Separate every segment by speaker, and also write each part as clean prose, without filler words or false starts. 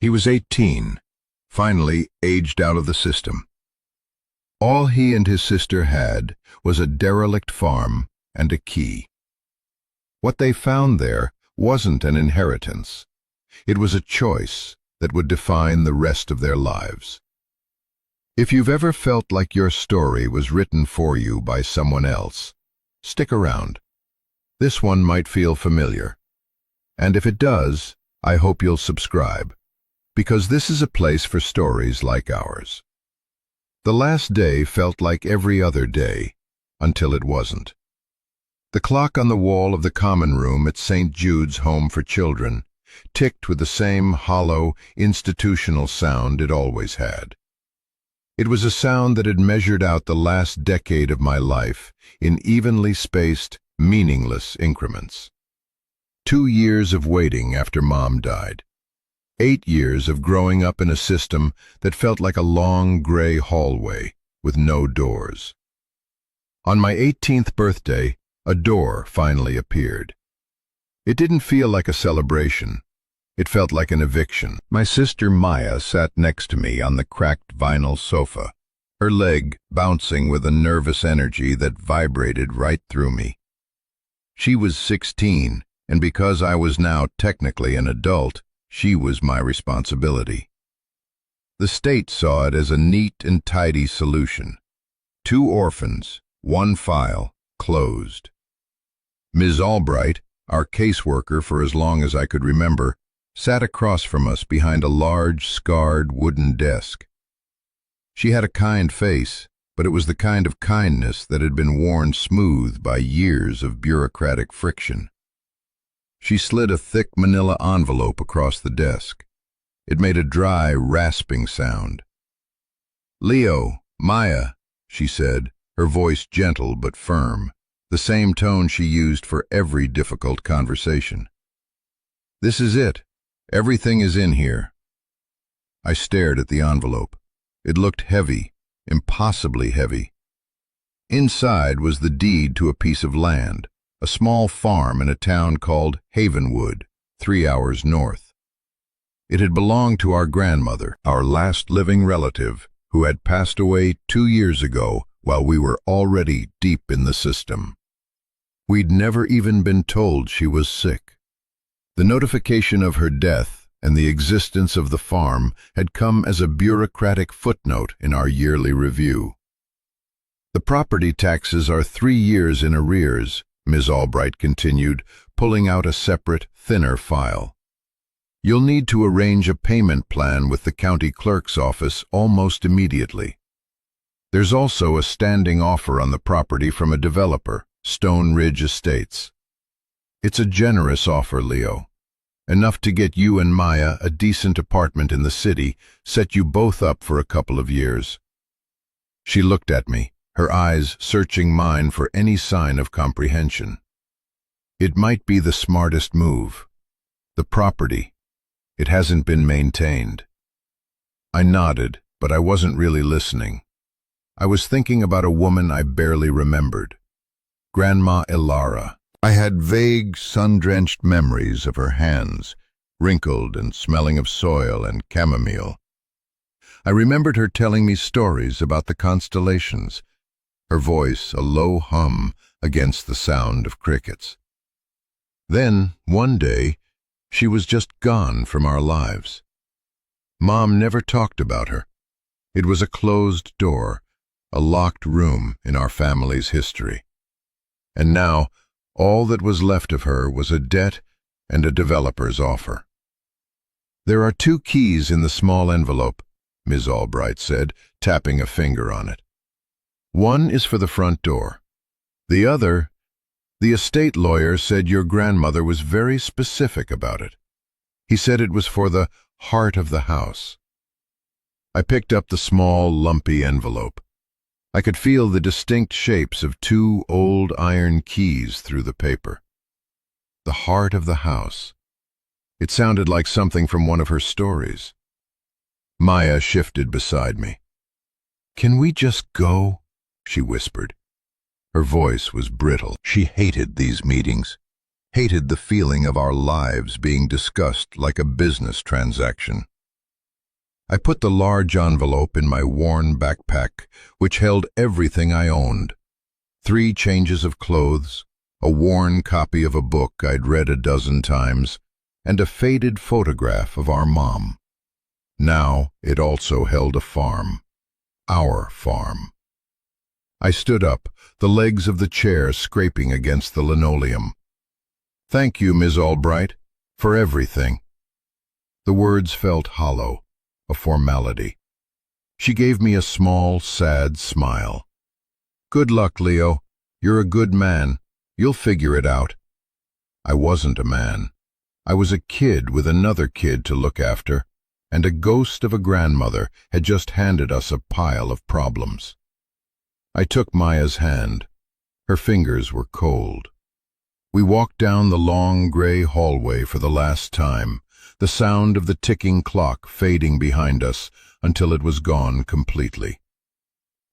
Speaker 1: He was 18, finally aged out of the system. All he and his sister had was a derelict farm and a key. What they found there wasn't an inheritance. It was a choice that would define the rest of their lives. If you've ever felt like your story was written for you by someone else, stick around. This one might feel familiar. And if it does, I hope you'll subscribe, because this is a place for stories like ours. The last day felt like every other day, until it wasn't. The clock on the wall of the common room at St. Jude's Home for Children ticked with the same hollow, institutional sound it always had. It was a sound that had measured out the last decade of my life in evenly spaced, meaningless increments. 2 years of waiting after Mom died. 8 years of growing up in a system that felt like a long gray hallway with no doors. On my 18th birthday, a door finally appeared. It didn't feel like a celebration. It felt like an eviction. My sister Maya sat next to me on the cracked vinyl sofa, her leg bouncing with a nervous energy that vibrated right through me. She was 16, and because I was now technically an adult, she was my responsibility. The state saw it as a neat and tidy solution. 2 orphans, 1 file, closed. Ms. Albright, our caseworker for as long as I could remember, sat across from us behind a large, scarred wooden desk. She had a kind face, but it was the kind of kindness that had been worn smooth by years of bureaucratic friction. She slid a thick manila envelope across the desk. It made a dry, rasping sound. "Leo, Maya," she said, her voice gentle but firm, the same tone she used for every difficult conversation. "This is it. Everything is in here." I stared at the envelope. It looked heavy, impossibly heavy. Inside was the deed to a piece of land, a small farm in a town called Havenwood, 3 hours north. It had belonged to our grandmother, our last living relative, who had passed away 2 years ago while we were already deep in the system. We'd never even been told she was sick. The notification of her death and the existence of the farm had come as a bureaucratic footnote in our yearly review. "The property taxes are 3 years in arrears," Ms. Albright continued, pulling out a separate, thinner file. "You'll need to arrange a payment plan with the county clerk's office almost immediately. There's also a standing offer on the property from a developer, Stone Ridge Estates. It's a generous offer, Leo. Enough to get you and Maya a decent apartment in the city, set you both up for a couple of years." She looked at me, her eyes searching mine for any sign of comprehension. "It might be the smartest move. The property. It hasn't been maintained." I nodded, but I wasn't really listening. I was thinking about a woman I barely remembered. Grandma Ilara. I had vague, sun-drenched memories of her hands, wrinkled and smelling of soil and chamomile. I remembered her telling me stories about the constellations, her voice a low hum against the sound of crickets. Then, one day, she was just gone from our lives. Mom never talked about her. It was a closed door, a locked room in our family's history. And now, all that was left of her was a debt and a developer's offer. "There are 2 keys in the small envelope," Ms. Albright said, tapping a finger on it. "One is for the front door. The other, the estate lawyer said your grandmother was very specific about it. He said it was for the heart of the house." I picked up the small, lumpy envelope. I could feel the distinct shapes of 2 old iron keys through the paper. The heart of the house. It sounded like something from one of her stories. Maya shifted beside me. "Can we just go?" she whispered. Her voice was brittle. She hated these meetings, hated the feeling of our lives being discussed like a business transaction. I put the large envelope in my worn backpack, which held everything I owned. 3 changes of clothes, a worn copy of a book I'd read a dozen times, and a faded photograph of our mom. Now it also held a farm. Our farm. I stood up, the legs of the chair scraping against the linoleum. "Thank you, Ms. Albright, for everything." The words felt hollow, a formality. She gave me a small, sad smile. "Good luck, Leo. You're a good man. You'll figure it out." I wasn't a man. I was a kid with another kid to look after, and a ghost of a grandmother had just handed us a pile of problems. I took Maya's hand. Her fingers were cold. We walked down the long gray hallway for the last time, the sound of the ticking clock fading behind us until it was gone completely.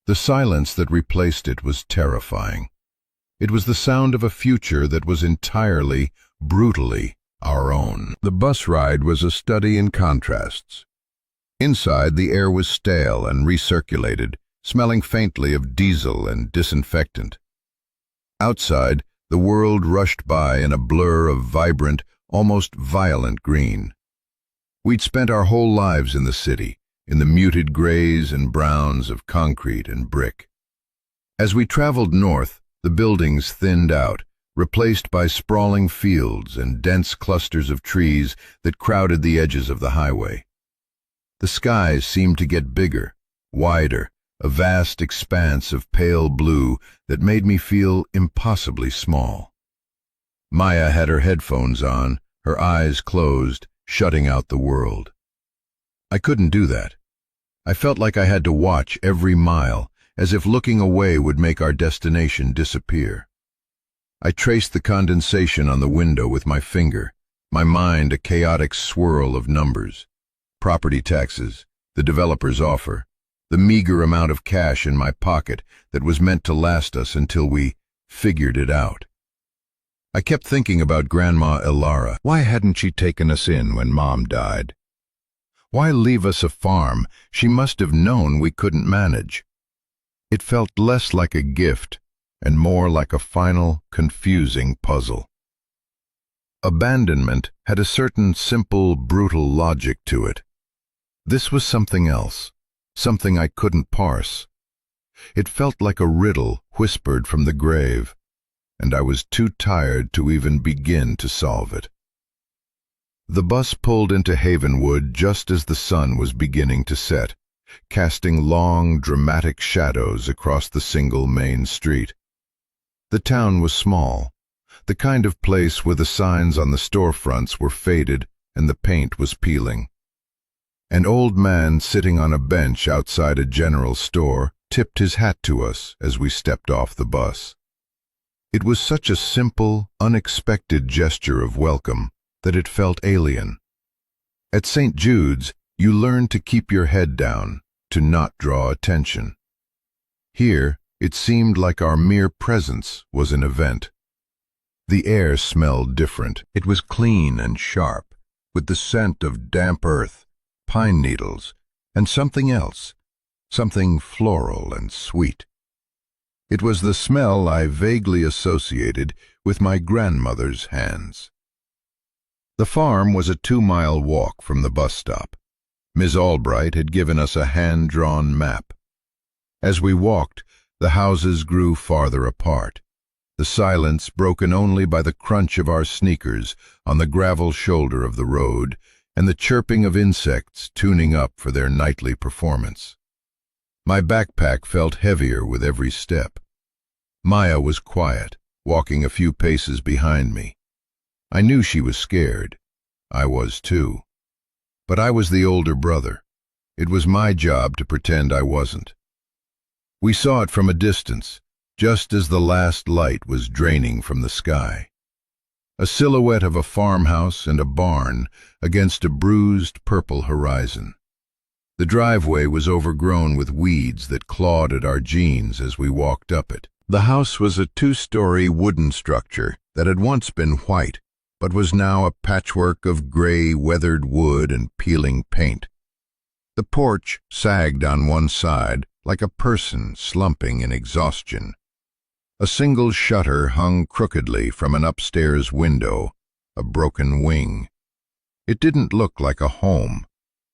Speaker 1: The silence that replaced it was terrifying. It was the sound of a future that was entirely, brutally our own. The bus ride was a study in contrasts. Inside, the air was stale and recirculated, smelling faintly of diesel and disinfectant. Outside, the world rushed by in a blur of vibrant, almost violent green. We'd spent our whole lives in the city, in the muted grays and browns of concrete and brick. As we traveled north, the buildings thinned out, replaced by sprawling fields and dense clusters of trees that crowded the edges of the highway. The skies seemed to get bigger, wider, a vast expanse of pale blue that made me feel impossibly small. Maya had her headphones on, her eyes closed, shutting out the world. I couldn't do that. I felt like I had to watch every mile, as if looking away would make our destination disappear. I traced the condensation on the window with my finger, my mind a chaotic swirl of numbers. Property taxes, the developer's offer, the meager amount of cash in my pocket that was meant to last us until we figured it out. I kept thinking about Grandma Ilara. Why hadn't she taken us in when Mom died? Why leave us a farm she must have known we couldn't manage? It felt less like a gift and more like a final, confusing puzzle. Abandonment had a certain simple, brutal logic to it. This was something else, something I couldn't parse. It felt like a riddle whispered from the grave, and I was too tired to even begin to solve it. The bus pulled into Havenwood just as the sun was beginning to set, casting long, dramatic shadows across the single main street. The town was small, the kind of place where the signs on the storefronts were faded and the paint was peeling. An old man sitting on a bench outside a general store tipped his hat to us as we stepped off the bus. It was such a simple, unexpected gesture of welcome that it felt alien. At St. Jude's, you learn to keep your head down, to not draw attention. Here, it seemed like our mere presence was an event. The air smelled different. It was clean and sharp, with the scent of damp earth, pine needles, and something else, something floral and sweet. It was the smell I vaguely associated with my grandmother's hands. The farm was a 2-mile walk from the bus stop. Ms. Albright had given us a hand-drawn map. As we walked, the houses grew farther apart, the silence broken only by the crunch of our sneakers on the gravel shoulder of the road and the chirping of insects tuning up for their nightly performance. My backpack felt heavier with every step. Maya was quiet, walking a few paces behind me. I knew she was scared. I was too. But I was the older brother. It was my job to pretend I wasn't. We saw it from a distance, just as the last light was draining from the sky. A silhouette of a farmhouse and a barn against a bruised purple horizon. The driveway was overgrown with weeds that clawed at our jeans as we walked up it. The house was a 2-story wooden structure that had once been white, but was now a patchwork of gray, weathered wood and peeling paint. The porch sagged on one side like a person slumping in exhaustion. A single shutter hung crookedly from an upstairs window, a broken wing. It didn't look like a home.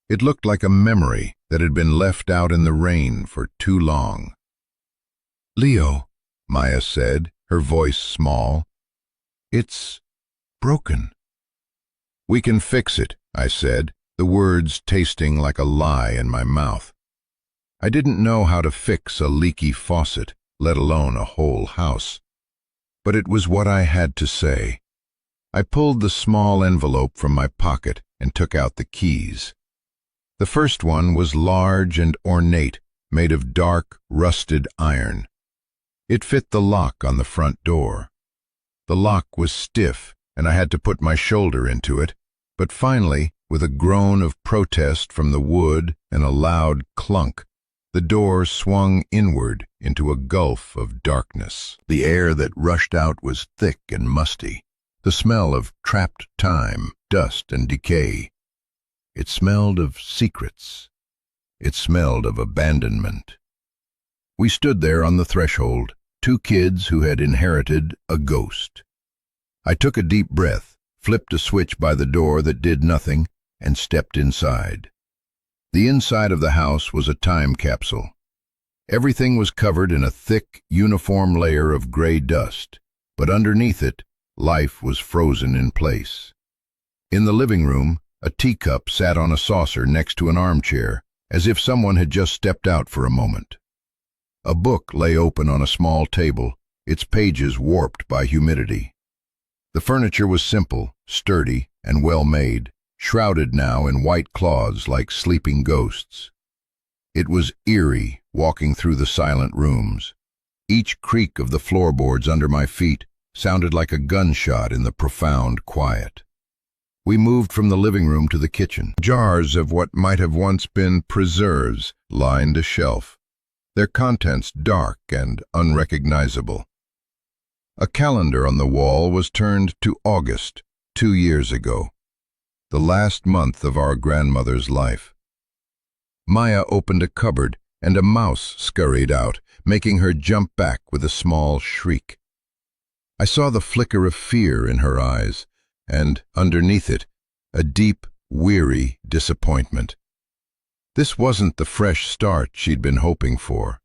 Speaker 1: It looked like a memory that had been left out in the rain for too long. "Leo," Maya said, her voice small, "it's broken." "We can fix it," I said, the words tasting like a lie in my mouth. I didn't know how to fix a leaky faucet, let alone a whole house. But it was what I had to say. I pulled the small envelope from my pocket and took out the keys. The first one was large and ornate, made of dark, rusted iron. It fit the lock on the front door. The lock was stiff, and I had to put my shoulder into it, but finally, with a groan of protest from the wood and a loud clunk, the door swung inward into a gulf of darkness. The air that rushed out was thick and musty, the smell of trapped time, dust, and decay. It smelled of secrets. It smelled of abandonment. We stood there on the threshold, two kids who had inherited a ghost. I took a deep breath, flipped a switch by the door that did nothing, and stepped inside. The inside of the house was a time capsule. Everything was covered in a thick, uniform layer of gray dust, but underneath it, life was frozen in place. In the living room, a teacup sat on a saucer next to an armchair, as if someone had just stepped out for a moment. A book lay open on a small table, its pages warped by humidity. The furniture was simple, sturdy, and well-made, shrouded now in white cloths like sleeping ghosts. It was eerie walking through the silent rooms. Each creak of the floorboards under my feet sounded like a gunshot in the profound quiet. We moved from the living room to the kitchen. Jars of what might have once been preserves lined a shelf, their contents dark and unrecognizable. A calendar on the wall was turned to August, 2 years ago, the last month of our grandmother's life. Maya opened a cupboard, and a mouse scurried out, making her jump back with a small shriek. I saw the flicker of fear in her eyes, and, underneath it, a deep, weary disappointment. This wasn't the fresh start she'd been hoping for.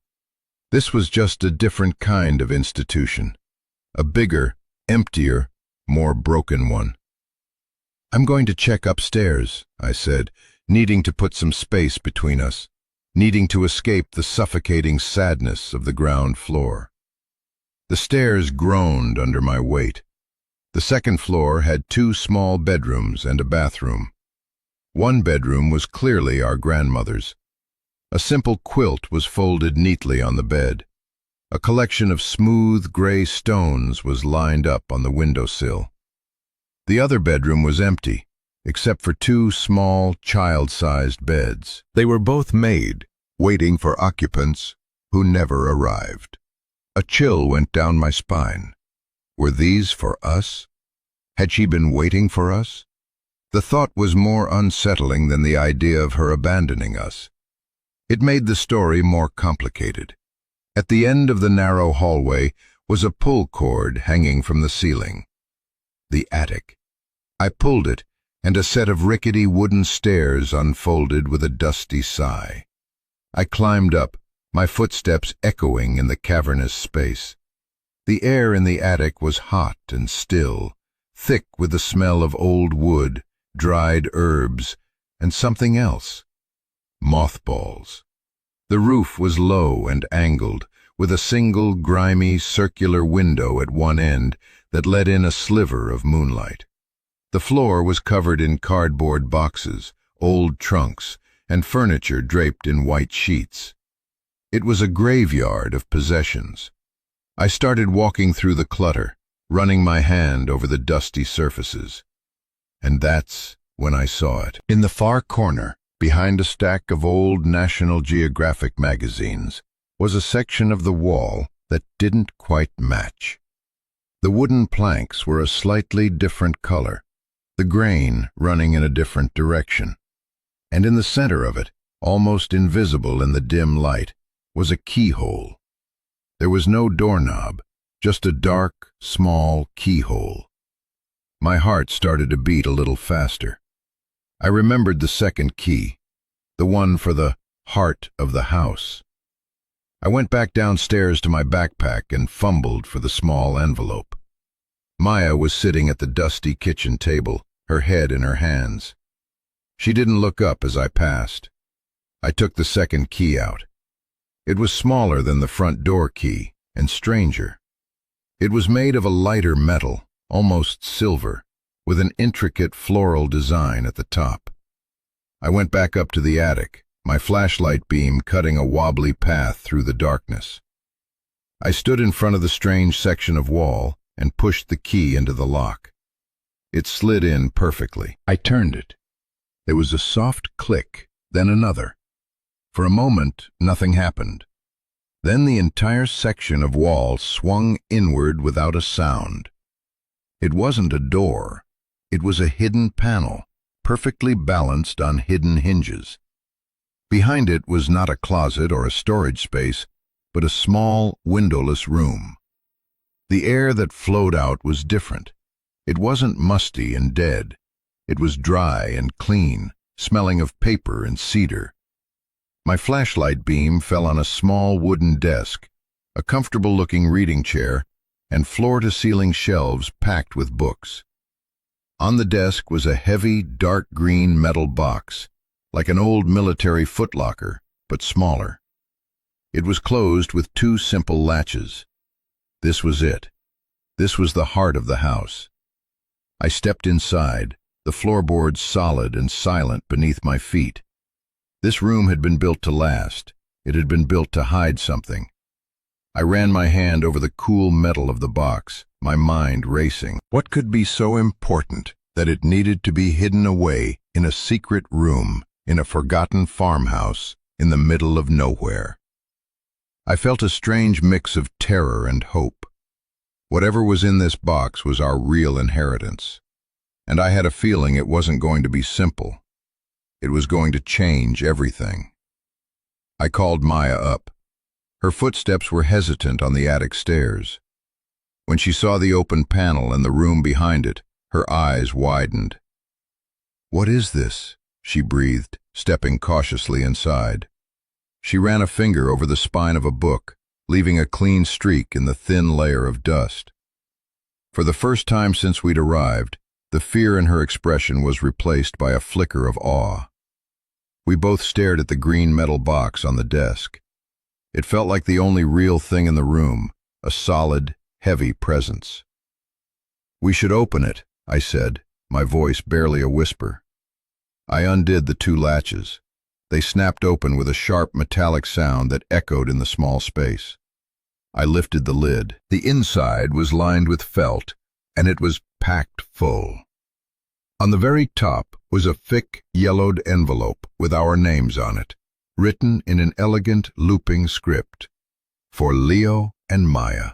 Speaker 1: This was just a different kind of institution, a bigger, emptier, more broken one. "I'm going to check upstairs," I said, needing to put some space between us, needing to escape the suffocating sadness of the ground floor. The stairs groaned under my weight. The second floor had 2 small bedrooms and a bathroom. One bedroom was clearly our grandmother's. A simple quilt was folded neatly on the bed. A collection of smooth gray stones was lined up on the windowsill. The other bedroom was empty, except for 2 small, child-sized beds. They were both made, waiting for occupants who never arrived. A chill went down my spine. Were these for us? Had she been waiting for us? The thought was more unsettling than the idea of her abandoning us. It made the story more complicated. At the end of the narrow hallway was a pull cord hanging from the ceiling. The attic. I pulled it, and a set of rickety wooden stairs unfolded with a dusty sigh. I climbed up, my footsteps echoing in the cavernous space. The air in the attic was hot and still, thick with the smell of old wood, dried herbs, and something else. Mothballs. The roof was low and angled, with a single grimy circular window at one end that let in a sliver of moonlight. The floor was covered in cardboard boxes, old trunks, and furniture draped in white sheets. It was a graveyard of possessions. I started walking through the clutter, running my hand over the dusty surfaces. And that's when I saw it. In the far corner, behind a stack of old National Geographic magazines, was a section of the wall that didn't quite match. The wooden planks were a slightly different color, the grain running in a different direction. And in the center of it, almost invisible in the dim light, was a keyhole. There was no doorknob, just a dark, small keyhole. My heart started to beat a little faster. I remembered the second key, the one for the heart of the house. I went back downstairs to my backpack and fumbled for the small envelope. Maya was sitting at the dusty kitchen table, her head in her hands. She didn't look up as I passed. I took the second key out. It was smaller than the front door key, and stranger. It was made of a lighter metal, almost silver, with an intricate floral design at the top. I went back up to the attic, my flashlight beam cutting a wobbly path through the darkness. I stood in front of the strange section of wall and pushed the key into the lock. It slid in perfectly. I turned it. There was a soft click, then another. For a moment, nothing happened. Then the entire section of wall swung inward without a sound. It wasn't a door. It was a hidden panel, perfectly balanced on hidden hinges. Behind it was not a closet or a storage space, but a small, windowless room. The air that flowed out was different. It wasn't musty and dead. It was dry and clean, smelling of paper and cedar. My flashlight beam fell on a small wooden desk, a comfortable-looking reading chair, and floor-to-ceiling shelves packed with books. On the desk was a heavy, dark green metal box, like an old military footlocker, but smaller. It was closed with two simple latches. This was it. This was the heart of the house. I stepped inside, the floorboards solid and silent beneath my feet. This room had been built to last. It had been built to hide something. I ran my hand over the cool metal of the box, my mind racing. What could be so important that it needed to be hidden away in a secret room, in a forgotten farmhouse, in the middle of nowhere? I felt a strange mix of terror and hope. Whatever was in this box was our real inheritance, and I had a feeling it wasn't going to be simple. It was going to change everything. I called Maya up. Her footsteps were hesitant on the attic stairs. When she saw the open panel and the room behind it, her eyes widened. "What is this?" she breathed, stepping cautiously inside. She ran a finger over the spine of a book, leaving a clean streak in the thin layer of dust. For the first time since we'd arrived, the fear in her expression was replaced by a flicker of awe. We both stared at the green metal box on the desk. It felt like the only real thing in the room, a solid, heavy presence. "We should open it," I said, my voice barely a whisper. I undid the two latches. They snapped open with a sharp metallic sound that echoed in the small space. I lifted the lid. The inside was lined with felt, and it was packed full. On the very top was a thick, yellowed envelope with our names on it, written in an elegant, looping script, "For Leo and Maya."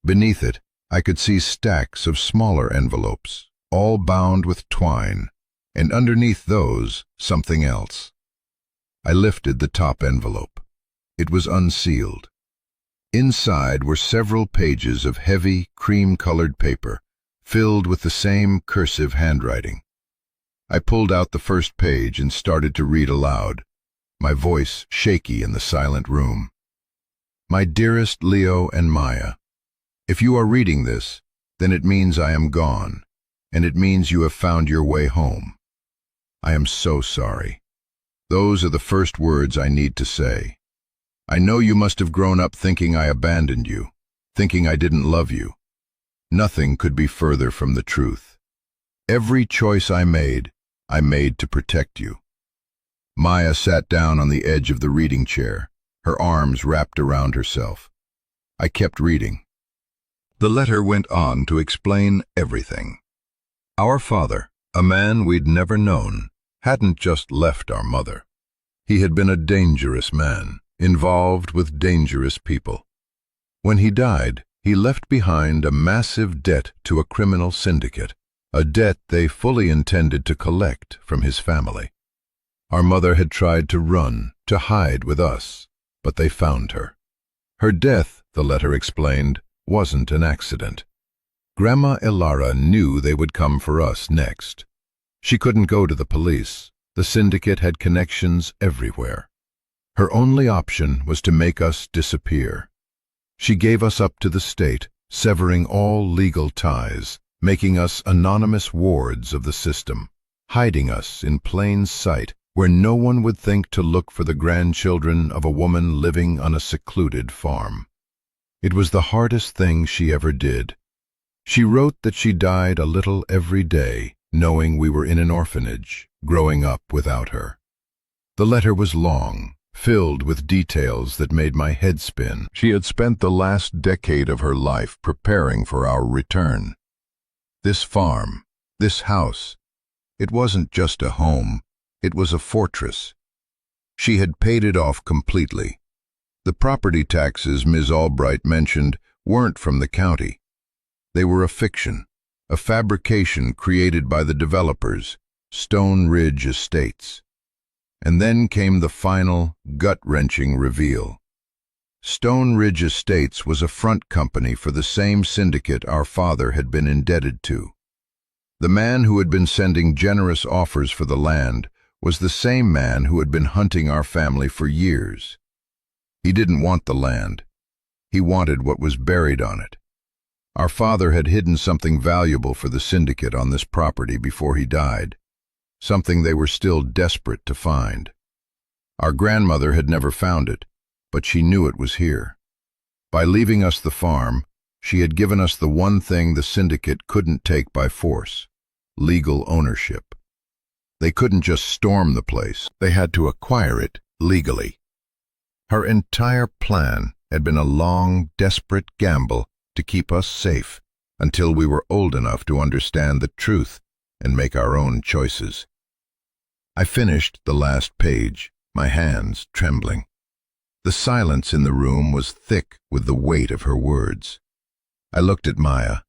Speaker 1: Beneath it, I could see stacks of smaller envelopes, all bound with twine, and underneath those, something else. I lifted the top envelope. It was unsealed. Inside were several pages of heavy, cream-colored paper, filled with the same cursive handwriting. I pulled out the first page and started to read aloud, my voice shaky in the silent room. "My dearest Leo and Maya, if you are reading this, then it means I am gone, and it means you have found your way home. I am so sorry. Those are the first words I need to say. I know you must have grown up thinking I abandoned you, thinking I didn't love you. Nothing could be further from the truth. Every choice I made to protect you." Maya sat down on the edge of the reading chair, her arms wrapped around herself. I kept reading. The letter went on to explain everything. Our father, a man we'd never known, hadn't just left our mother. He had been a dangerous man, involved with dangerous people. When he died, he left behind a massive debt to a criminal syndicate, a debt they fully intended to collect from his family. Our mother had tried to run, to hide with us, but they found her. Her death, the letter explained, wasn't an accident. Grandma Elara knew they would come for us next. She couldn't go to the police. The syndicate had connections everywhere. Her only option was to make us disappear. She gave us up to the state, severing all legal ties, making us anonymous wards of the system, hiding us in plain sight where no one would think to look for the grandchildren of a woman living on a secluded farm. It was the hardest thing she ever did. She wrote that she died a little every day, knowing we were in an orphanage, growing up without her. The letter was long, filled with details that made my head spin. She had spent the last decade of her life preparing for our return. This farm, this house, it wasn't just a home, it was a fortress. She had paid it off completely. The property taxes Ms. Albright mentioned weren't from the county. They were a fiction, a fabrication created by the developers, Stone Ridge Estates. And then came the final, gut-wrenching reveal. Stone Ridge Estates was a front company for the same syndicate our father had been indebted to. The man who had been sending generous offers for the land was the same man who had been hunting our family for years. He didn't want the land. He wanted what was buried on it. Our father had hidden something valuable for the syndicate on this property before he died, something they were still desperate to find. Our grandmother had never found it, but she knew it was here. By leaving us the farm, she had given us the one thing the syndicate couldn't take by force: legal ownership. They couldn't just storm the place, they had to acquire it legally. Her entire plan had been a long, desperate gamble to keep us safe until we were old enough to understand the truth and make our own choices. I finished the last page, my hands trembling. The silence in the room was thick with the weight of her words. I looked at Maya.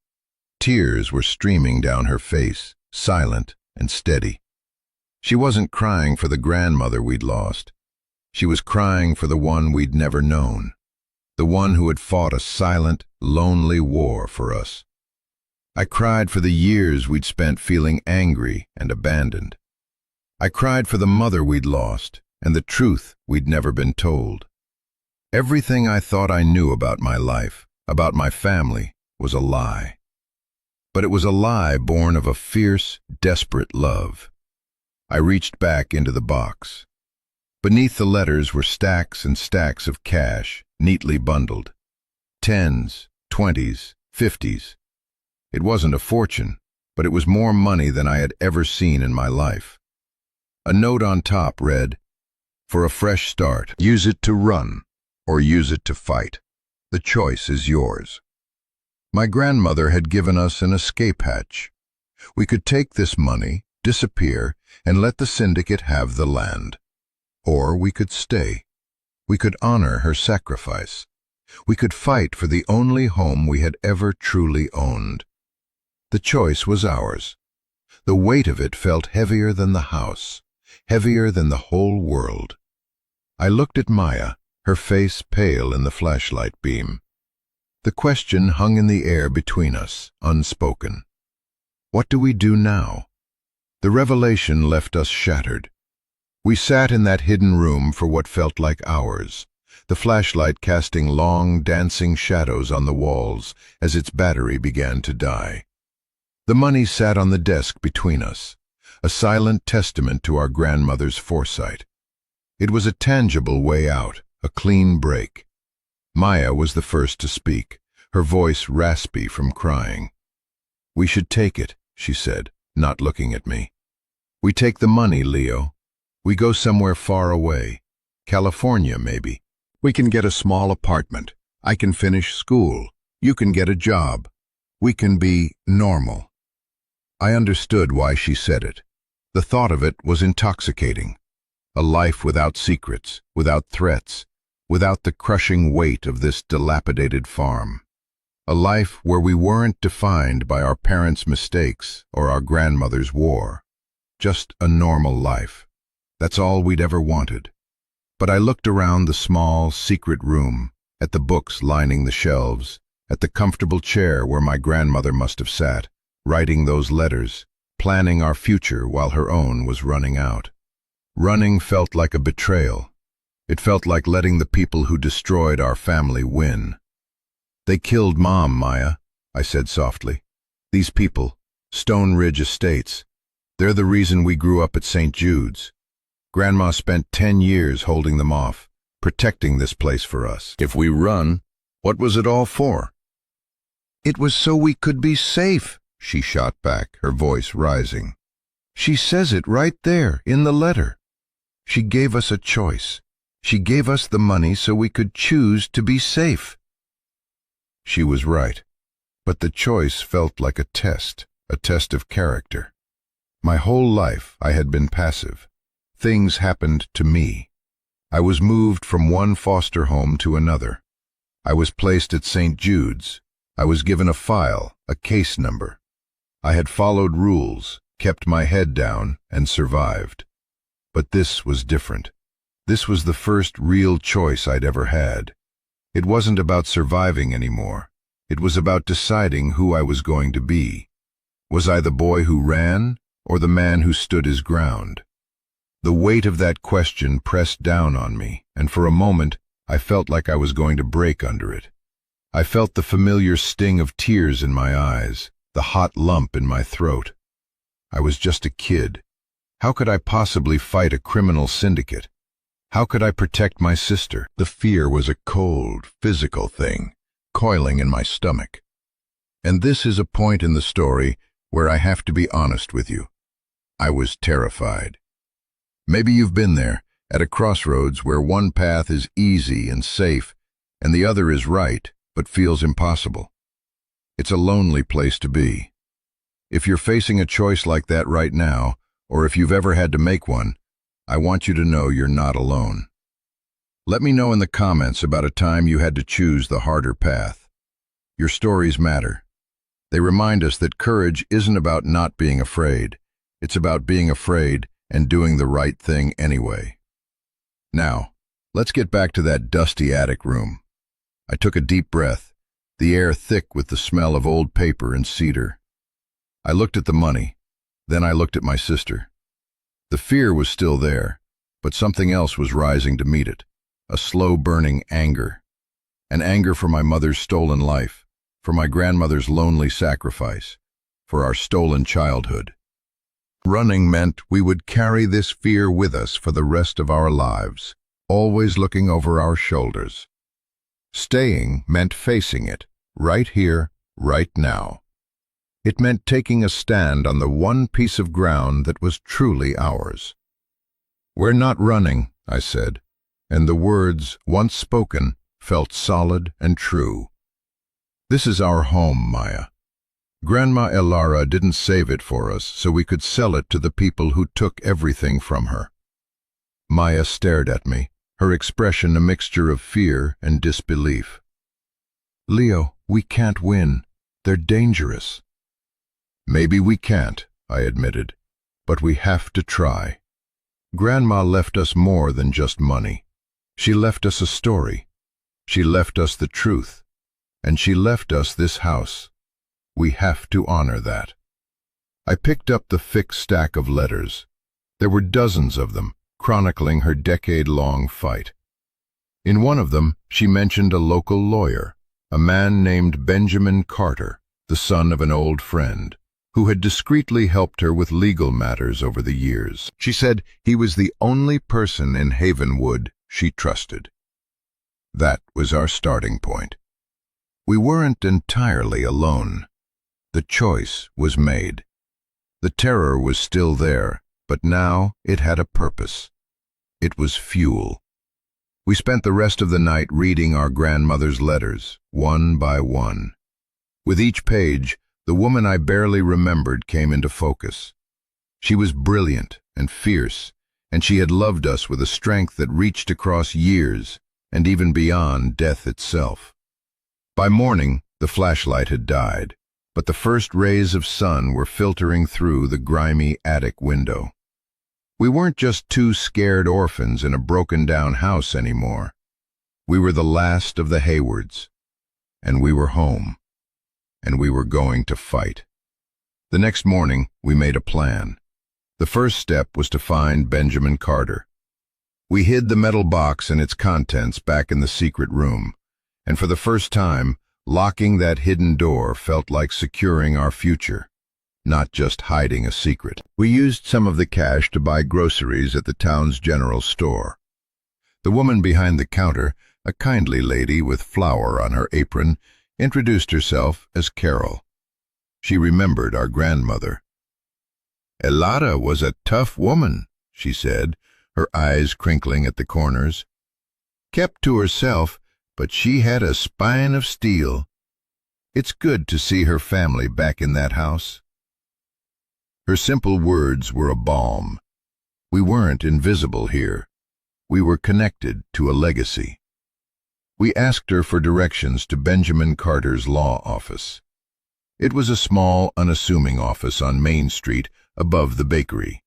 Speaker 1: Tears were streaming down her face, silent and steady. She wasn't crying for the grandmother we'd lost. She was crying for the one we'd never known, the one who had fought a silent, lonely war for us. I cried for the years we'd spent feeling angry and abandoned. I cried for the mother we'd lost and the truth we'd never been told. Everything I thought I knew about my life, about my family, was a lie. But it was a lie born of a fierce, desperate love. I reached back into the box. Beneath the letters were stacks and stacks of cash, neatly bundled. 10s, 20s, 50s. It wasn't a fortune, but it was more money than I had ever seen in my life. A note on top read, "For a fresh start, use it to run, or use it to fight. The choice is yours." My grandmother had given us an escape hatch. We could take this money, disappear, and let the syndicate have the land. Or we could stay. We could honor her sacrifice. We could fight for the only home we had ever truly owned. The choice was ours. The weight of it felt heavier than the house, heavier than the whole world. I looked at Maya, her face pale in the flashlight beam. The question hung in the air between us, unspoken. What do we do now? The revelation left us shattered. We sat in that hidden room for what felt like hours, the flashlight casting long, dancing shadows on the walls as its battery began to die. The money sat on the desk between us, a silent testament to our grandmother's foresight. It was a tangible way out, a clean break. Maya was the first to speak, her voice raspy from crying. "We should take it," she said, not looking at me. "We take the money, Leo. We go somewhere far away. California, maybe. We can get a small apartment. I can finish school. You can get a job. We can be normal." I understood why she said it. The thought of it was intoxicating. A life without secrets, without threats, without the crushing weight of this dilapidated farm. A life where we weren't defined by our parents' mistakes or our grandmother's war. Just a normal life. That's all we'd ever wanted. But I looked around the small, secret room, at the books lining the shelves, at the comfortable chair where my grandmother must have sat, writing those letters, planning our future while her own was running out. Running felt like a betrayal. It felt like letting the people who destroyed our family win. "They killed Mom, Maya," I said softly. "These people, Stone Ridge Estates, they're the reason we grew up at St. Jude's. Grandma spent 10 years holding them off, protecting this place for us. If we run, what was it all for?" "It was so we could be safe," she shot back, her voice rising. "She says it right there, in the letter. She gave us a choice. She gave us the money so we could choose to be safe." She was right, but the choice felt like a test of character. My whole life I had been passive. Things happened to me. I was moved from one foster home to another. I was placed at St. Jude's. I was given a file, a case number. I had followed rules, kept my head down, and survived. But this was different. This was the first real choice I'd ever had. It wasn't about surviving anymore. It was about deciding who I was going to be. Was I the boy who ran, or the man who stood his ground? The weight of that question pressed down on me, and for a moment I felt like I was going to break under it. I felt the familiar sting of tears in my eyes, the hot lump in my throat. I was just a kid. How could I possibly fight a criminal syndicate? How could I protect my sister? The fear was a cold, physical thing, coiling in my stomach. And this is a point in the story where I have to be honest with you. I was terrified. Maybe you've been there, at a crossroads where one path is easy and safe, and the other is right, but feels impossible. It's a lonely place to be. If you're facing a choice like that right now, or if you've ever had to make one, I want you to know you're not alone. Let me know in the comments about a time you had to choose the harder path. Your stories matter. They remind us that courage isn't about not being afraid. It's about being afraid and doing the right thing anyway. Now, let's get back to that dusty attic room. I took a deep breath, the air thick with the smell of old paper and cedar. I looked at the money, then I looked at my sister. The fear was still there, but something else was rising to meet it, a slow-burning anger. An anger for my mother's stolen life, for my grandmother's lonely sacrifice, for our stolen childhood. Running meant we would carry this fear with us for the rest of our lives, always looking over our shoulders. Staying meant facing it, right here, right now. It meant taking a stand on the one piece of ground that was truly ours. "We're not running," I said, and the words, once spoken, felt solid and true. "This is our home, Maya. Grandma Elara didn't save it for us so we could sell it to the people who took everything from her." Maya stared at me, her expression a mixture of fear and disbelief. "Leo, we can't win. They're dangerous." "Maybe we can't," I admitted, "but we have to try. Grandma left us more than just money. She left us a story. She left us the truth. And she left us this house. We have to honor that." I picked up the thick stack of letters. There were dozens of them, chronicling her decade-long fight. In one of them, she mentioned a local lawyer, a man named Benjamin Carter, the son of an old friend, who had discreetly helped her with legal matters over the years. She said he was the only person in Havenwood she trusted. That was our starting point. We weren't entirely alone. The choice was made. The terror was still there, but now it had a purpose. It was fuel. We spent the rest of the night reading our grandmother's letters, one by one. With each page, the woman I barely remembered came into focus. She was brilliant and fierce, and she had loved us with a strength that reached across years and even beyond death itself. By morning, the flashlight had died, but the first rays of sun were filtering through the grimy attic window. We weren't just two scared orphans in a broken-down house anymore. We were the last of the Haywards, and we were home, and we were going to fight. The next morning, we made a plan. The first step was to find Benjamin Carter. We hid the metal box and its contents back in the secret room, and for the first time, locking that hidden door felt like securing our future, not just hiding a secret. We used some of the cash to buy groceries at the town's general store. The woman behind the counter, a kindly lady with flour on her apron, introduced herself as Carol. She remembered our grandmother. "Elada was a tough woman," she said, her eyes crinkling at the corners. "Kept to herself, but she had a spine of steel. It's good to see her family back in that house." Her simple words were a balm. We weren't invisible here. We were connected to a legacy. We asked her for directions to Benjamin Carter's law office. It was a small, unassuming office on Main Street above the bakery.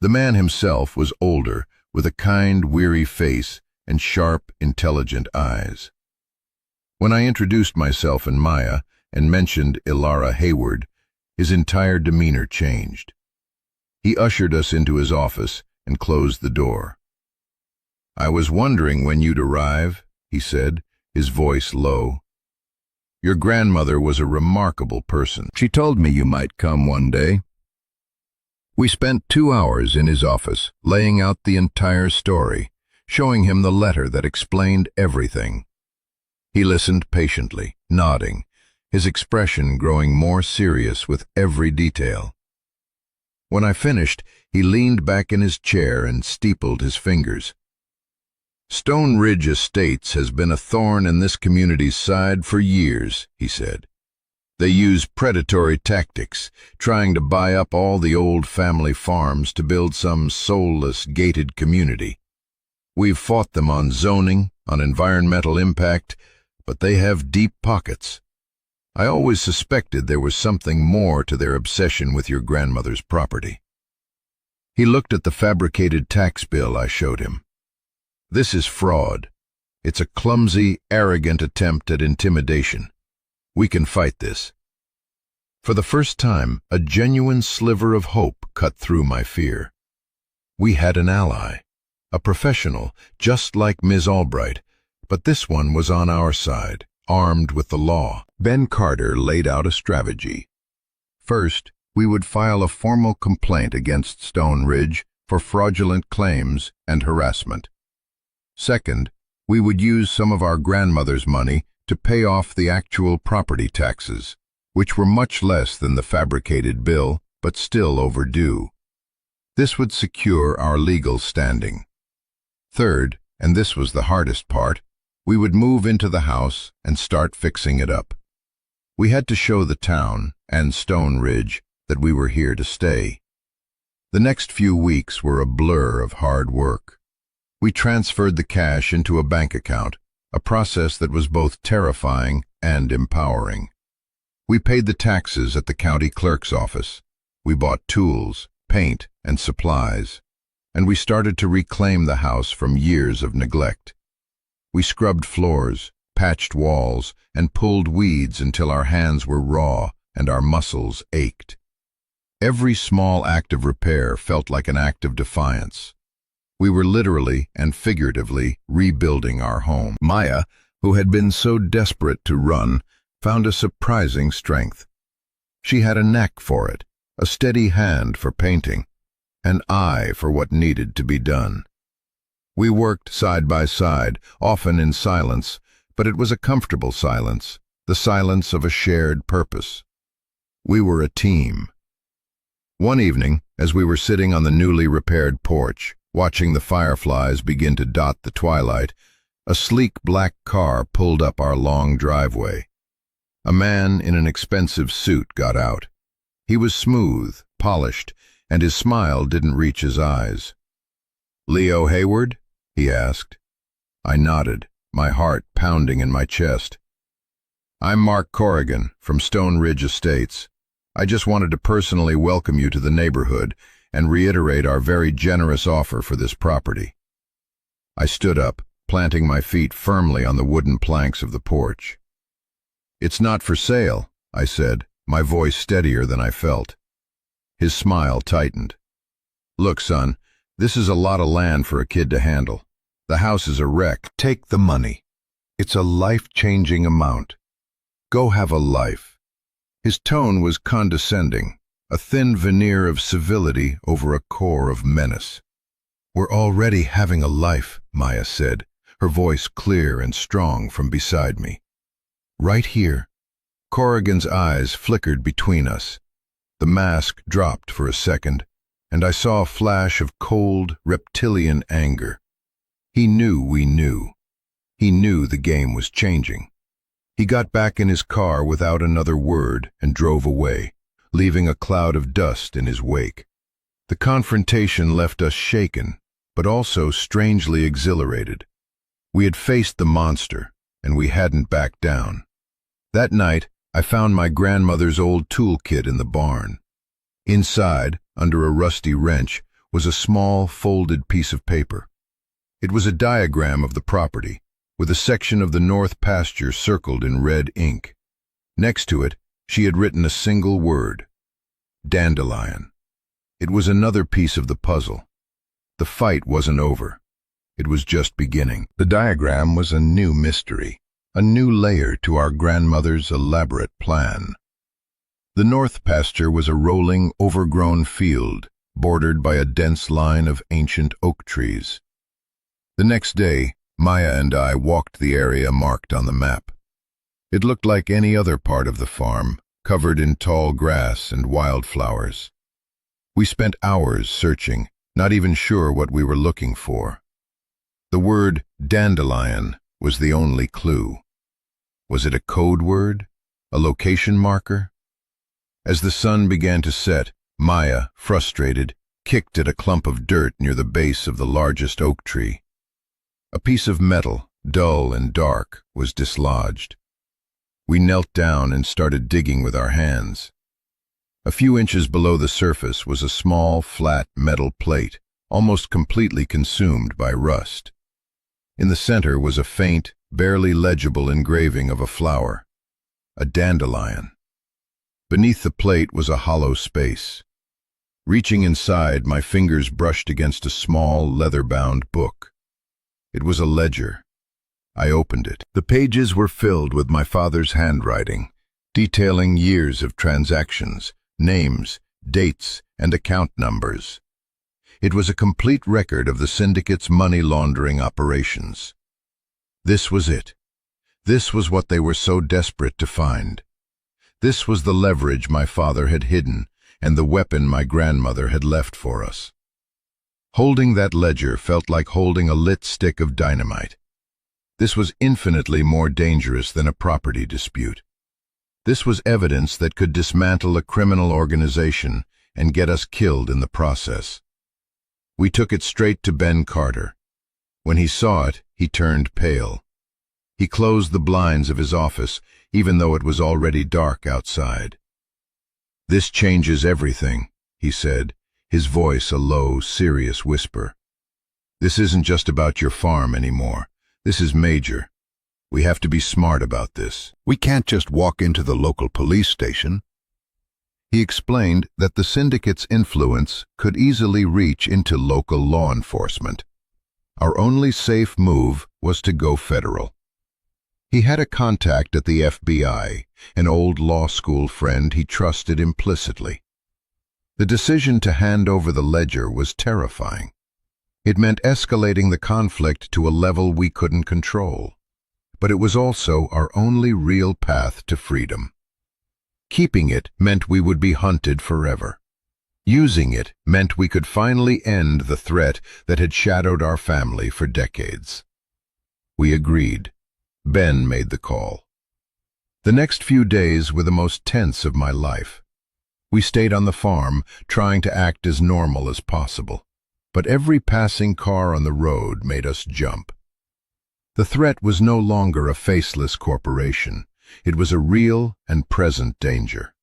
Speaker 1: The man himself was older, with a kind, weary face and sharp, intelligent eyes. When I introduced myself and Maya and mentioned Ilara Hayward, his entire demeanor changed. He ushered us into his office and closed the door. "I was wondering when you'd arrive," he said, his voice low. "Your grandmother was a remarkable person. She told me you might come one day." We spent 2 hours in his office, laying out the entire story, showing him the letter that explained everything. He listened patiently, nodding, his expression growing more serious with every detail. When I finished, he leaned back in his chair and steepled his fingers. "Stone Ridge Estates has been a thorn in this community's side for years," he said. "They use predatory tactics, trying to buy up all the old family farms to build some soulless, gated community. We've fought them on zoning, on environmental impact, but they have deep pockets. I always suspected there was something more to their obsession with your grandmother's property." He looked at the fabricated tax bill I showed him. "This is fraud. It's a clumsy, arrogant attempt at intimidation. We can fight this." For the first time, a genuine sliver of hope cut through my fear. We had an ally, a professional, just like Ms. Albright, but this one was on our side, armed with the law. Ben Carter laid out a strategy. First, we would file a formal complaint against Stone Ridge for fraudulent claims and harassment. Second, we would use some of our grandmother's money to pay off the actual property taxes, which were much less than the fabricated bill, but still overdue. This would secure our legal standing. Third, and this was the hardest part, we would move into the house and start fixing it up. We had to show the town, and Stone Ridge, that we were here to stay. The next few weeks were a blur of hard work. We transferred the cash into a bank account, a process that was both terrifying and empowering. We paid the taxes at the county clerk's office. We bought tools, paint, and supplies, and we started to reclaim the house from years of neglect. We scrubbed floors, patched walls, and pulled weeds until our hands were raw and our muscles ached. Every small act of repair felt like an act of defiance. We were literally and figuratively rebuilding our home. Maya, who had been so desperate to run, found a surprising strength. She had a knack for it, a steady hand for painting, an eye for what needed to be done. We worked side by side, often in silence, but it was a comfortable silence, the silence of a shared purpose. We were a team. One evening, as we were sitting on the newly repaired porch, watching the fireflies begin to dot the twilight, a sleek black car pulled up our long driveway. A man in an expensive suit got out. He was smooth, polished, and his smile didn't reach his eyes. "Leo Hayward?" he asked. I nodded, my heart pounding in my chest. "I'm Mark Corrigan from Stone Ridge Estates. I just wanted to personally welcome you to the neighborhood and reiterate our very generous offer for this property. I stood up, planting my feet firmly on the wooden planks of the porch. "It's not for sale," I said, my voice steadier than I felt. His smile tightened. "Look, son, this is a lot of land for a kid to handle. The house is a wreck. Take the money. It's a life-changing amount. Go have a life." His tone was condescending, a thin veneer of civility over a core of menace. "We're already having a life," Maya said, her voice clear and strong from beside me. "Right here." Corrigan's eyes flickered between us. The mask dropped for a second, and I saw a flash of cold, reptilian anger. He knew we knew. He knew the game was changing. He got back in his car without another word and drove away, leaving a cloud of dust in his wake. The confrontation left us shaken, but also strangely exhilarated. We had faced the monster, and we hadn't backed down. That night, I found my grandmother's old toolkit in the barn. Inside, under a rusty wrench, was a small, folded piece of paper. It was a diagram of the property, with a section of the north pasture circled in red ink. Next to it, she had written a single word: dandelion. It was another piece of the puzzle. The fight wasn't over. It was just beginning. The diagram was a new mystery, a new layer to our grandmother's elaborate plan. The north pasture was a rolling, overgrown field, bordered by a dense line of ancient oak trees. The next day, Maya and I walked the area marked on the map. It looked like any other part of the farm, covered in tall grass and wildflowers. We spent hours searching, not even sure what we were looking for. The word dandelion was the only clue. Was it a code word? A location marker? As the sun began to set, Maya, frustrated, kicked at a clump of dirt near the base of the largest oak tree. A piece of metal, dull and dark, was dislodged. We knelt down and started digging with our hands. A few inches below the surface was a small, flat metal plate, almost completely consumed by rust. In the center was a faint, barely legible engraving of a flower, a dandelion. Beneath the plate was a hollow space. Reaching inside, my fingers brushed against a small, leather-bound book. It was a ledger. I opened it. The pages were filled with my father's handwriting, detailing years of transactions, names, dates, and account numbers. It was a complete record of the syndicate's money laundering operations. This was it. This was what they were so desperate to find. This was the leverage my father had hidden, and the weapon my grandmother had left for us. Holding that ledger felt like holding a lit stick of dynamite. This was infinitely more dangerous than a property dispute. This was evidence that could dismantle a criminal organization and get us killed in the process. We took it straight to Ben Carter. When he saw it, he turned pale. He closed the blinds of his office, even though it was already dark outside. "This changes everything," he said, his voice a low, serious whisper. "This isn't just about your farm anymore. This is major. We have to be smart about this. We can't just walk into the local police station." He explained that the syndicate's influence could easily reach into local law enforcement. Our only safe move was to go federal. He had a contact at the FBI, an old law school friend he trusted implicitly. The decision to hand over the ledger was terrifying. It meant escalating the conflict to a level we couldn't control. But it was also our only real path to freedom. Keeping it meant we would be hunted forever. Using it meant we could finally end the threat that had shadowed our family for decades. We agreed. Ben made the call. The next few days were the most tense of my life. We stayed on the farm, trying to act as normal as possible. But every passing car on the road made us jump. The threat was no longer a faceless corporation. It was a real and present danger.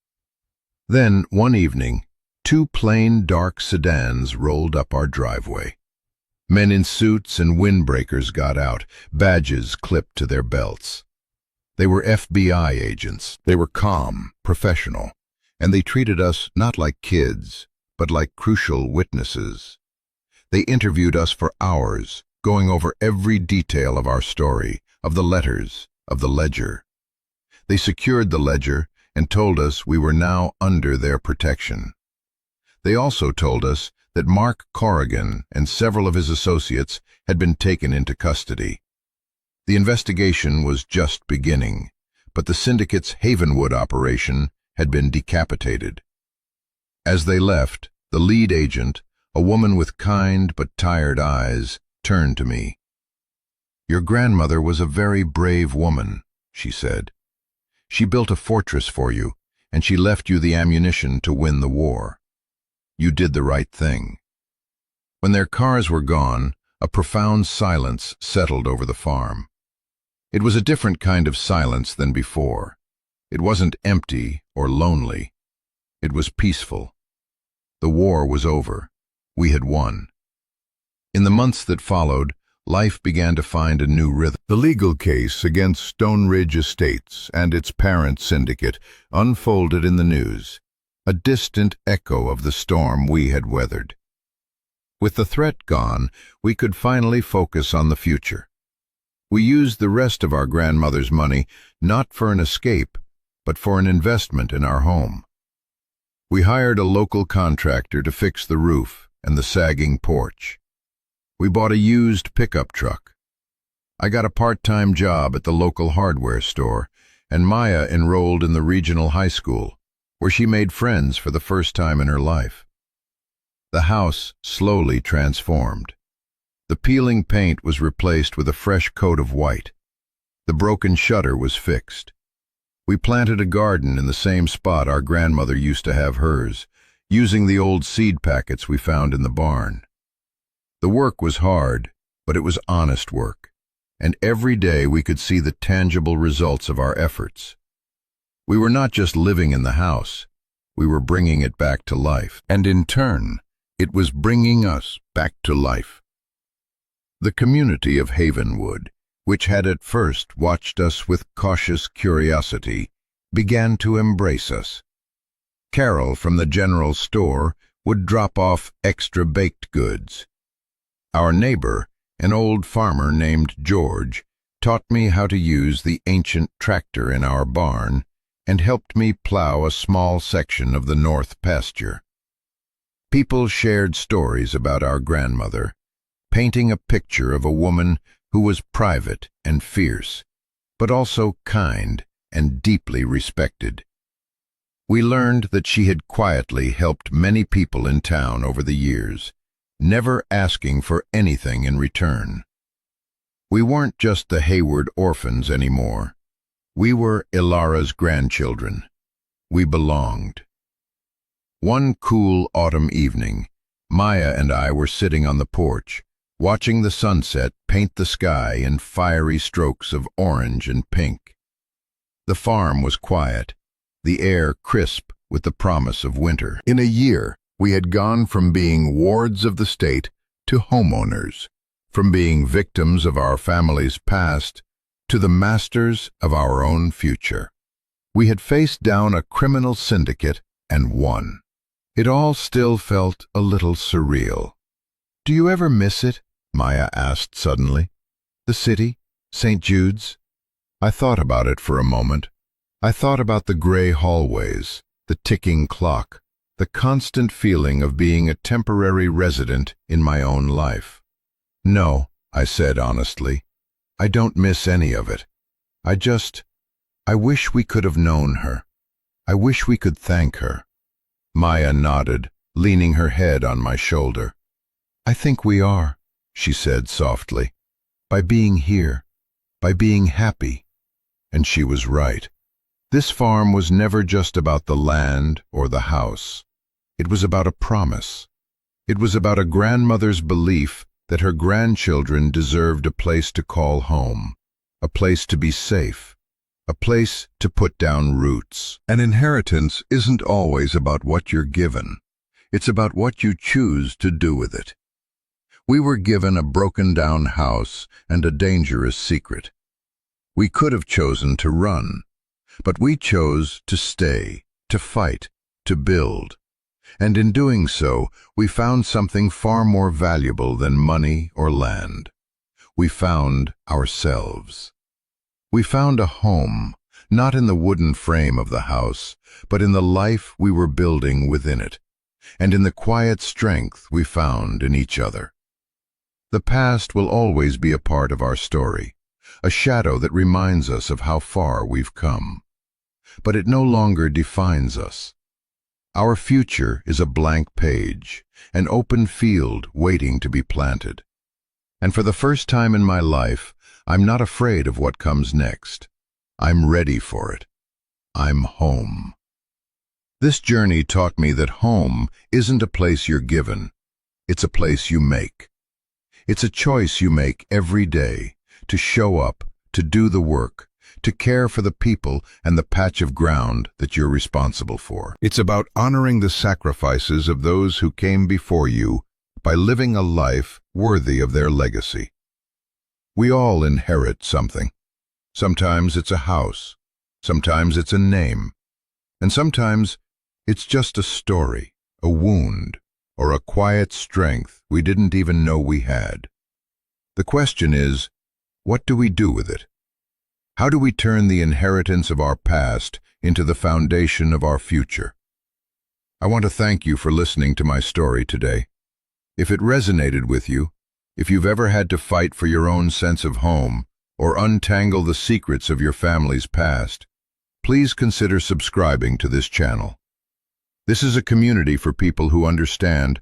Speaker 1: Then, one evening, Two plain, dark sedans rolled up our driveway. Men in suits and windbreakers got out, badges clipped to their belts. They were FBI agents. They were calm, professional, and they treated us not like kids, but like crucial witnesses. They interviewed us for hours, going over every detail of our story, of the letters, of the ledger. They secured the ledger and told us we were now under their protection. They also told us that Mark Corrigan and several of his associates had been taken into custody. The investigation was just beginning, but the syndicate's Havenwood operation had been decapitated. As they left, the lead agent, a woman with kind but tired eyes, turned to me. "Your grandmother was a very brave woman," she said. "She built a fortress for you, and she left you the ammunition to win the war. You did the right thing." When their cars were gone, a profound silence settled over the farm. It was a different kind of silence than before. It wasn't empty or lonely. It was peaceful. The war was over. We had won. In the months that followed, life began to find a new rhythm. The legal case against Stone Ridge Estates and its parent syndicate unfolded in the news, a distant echo of the storm we had weathered. With the threat gone, we could finally focus on the future. We used the rest of our grandmother's money not for an escape, but for an investment in our home. We hired a local contractor to fix the roof and the sagging porch. We bought a used pickup truck. I got a part-time job at the local hardware store, and Maya enrolled in the regional high school, where she made friends for the first time in her life. The house slowly transformed. The peeling paint was replaced with a fresh coat of white. The broken shutter was fixed. We planted a garden in the same spot our grandmother used to have hers, using the old seed packets we found in the barn. The work was hard, but it was honest work, and every day we could see the tangible results of our efforts. We were not just living in the house, we were bringing it back to life, and in turn, it was bringing us back to life. The community of Havenwood, which had at first watched us with cautious curiosity, began to embrace us. Carol from the general store would drop off extra baked goods. Our neighbor, an old farmer named George, taught me how to use the ancient tractor in our barn and helped me plow a small section of the north pasture. People shared stories about our grandmother, painting a picture of a woman who was private and fierce, but also kind and deeply respected. We learned that she had quietly helped many people in town over the years, never asking for anything in return. We weren't just the Hayward orphans anymore. We were Ilara's grandchildren. We belonged. One cool autumn evening, Maya and I were sitting on the porch, watching the sunset paint the sky in fiery strokes of orange and pink. The farm was quiet, the air crisp with the promise of winter. In a year, we had gone from being wards of the state to homeowners, from being victims of our family's past to the masters of our own future. We had faced down a criminal syndicate and won. It all still felt a little surreal. "Do you ever miss it?" Maya asked suddenly. "The city? St. Jude's?" I thought about it for a moment. I thought about the gray hallways, the ticking clock, the constant feeling of being a temporary resident in my own life. "No," I said honestly, "I don't miss any of it. I wish we could have known her. I wish we could thank her." Maya nodded, leaning her head on my shoulder. "I think we are," she said softly, "by being here, by being happy." And she was right. This farm was never just about the land or the house. It was about a promise. It was about a grandmother's belief that her grandchildren deserved a place to call home, a place to be safe, a place to put down roots. An inheritance isn't always about what you're given. It's about what you choose to do with it. We were given a broken-down house and a dangerous secret. We could have chosen to run, but we chose to stay, to fight, to build. And in doing so, we found something far more valuable than money or land. We found ourselves. We found a home, not in the wooden frame of the house, but in the life we were building within it, and in the quiet strength we found in each other. The past will always be a part of our story, a shadow that reminds us of how far we've come. But it no longer defines us. Our future is a blank page, an open field waiting to be planted. And for the first time in my life, I'm not afraid of what comes next. I'm ready for it. I'm home. This journey taught me that home isn't a place you're given. It's a place you make. It's a choice you make every day to show up, to do the work, to care for the people and the patch of ground that you're responsible for. It's about honoring the sacrifices of those who came before you by living a life worthy of their legacy. We all inherit something. Sometimes it's a house, sometimes it's a name, and sometimes it's just a story, a wound, or a quiet strength we didn't even know we had. The question is, what do we do with it? How do we turn the inheritance of our past into the foundation of our future? I want to thank you for listening to my story today. If it resonated with you, if you've ever had to fight for your own sense of home or untangle the secrets of your family's past, please consider subscribing to this channel. This is a community for people who understand